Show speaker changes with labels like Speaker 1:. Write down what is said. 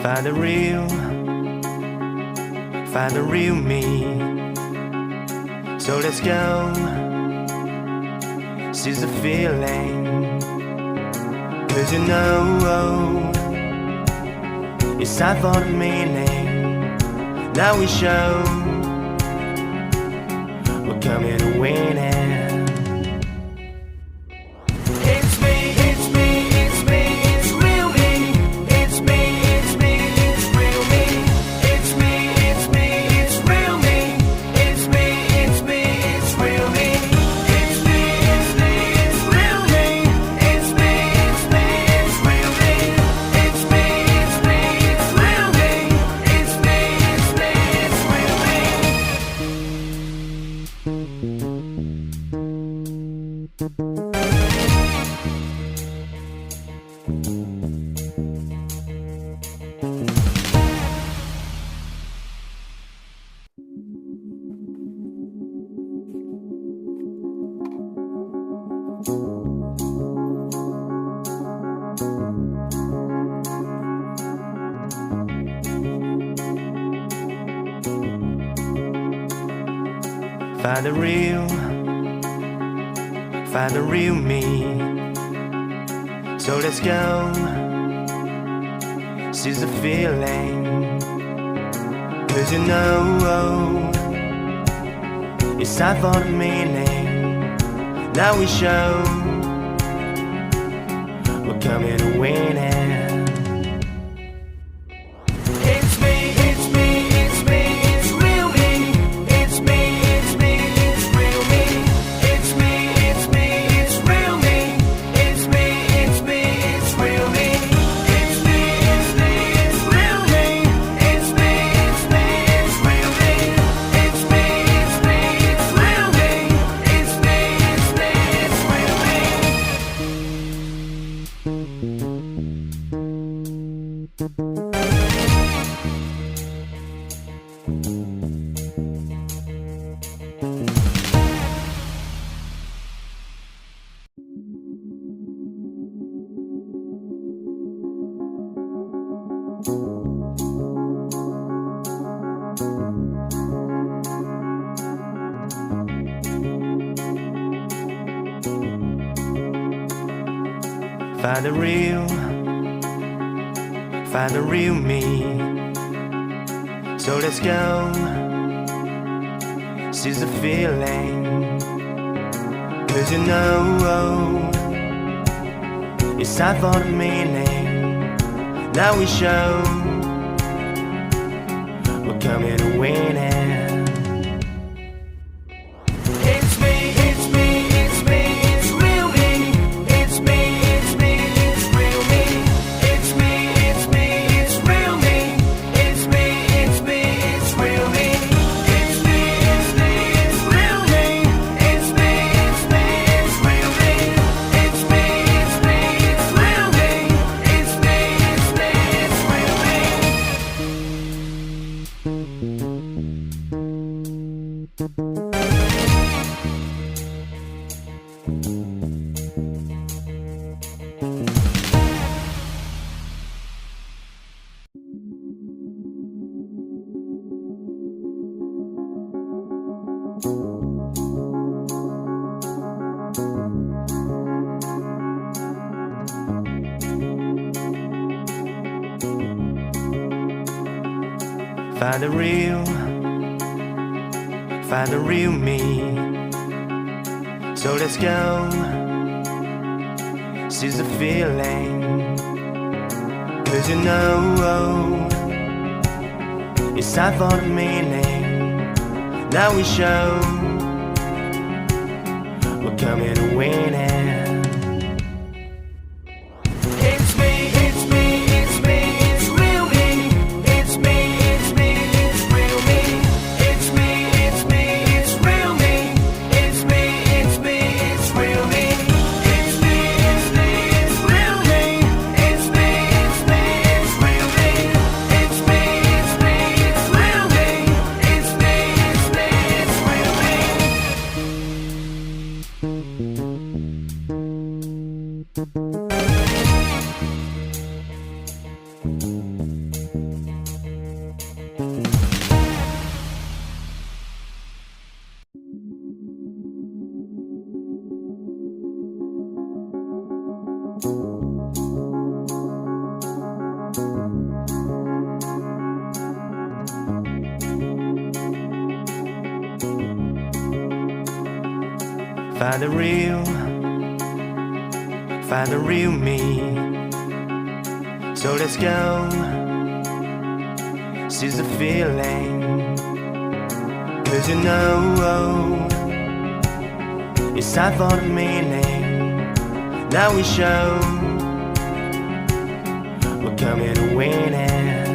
Speaker 1: Find the real me. So let's go, seize the feeling. 'Cause you know, it's time for the meaning. Now we show we're coming to win it. Find the real me. So let's go, seize the feeling. 'Cause you know, it's time for the meaning. Now we show we're coming to win it. Find the real me. So let's go, seize the feeling. 'Cause you know, it's time for the meaning. Now we show we're coming to win it. Find the real me. So let's go, seize the feeling. 'Cause you know, it's time for the meaning. Now we show we're coming to win it. Find the real me. So let's go, seize the feeling. 'Cause you know it's time for the meaning. Now we show we're coming to win it.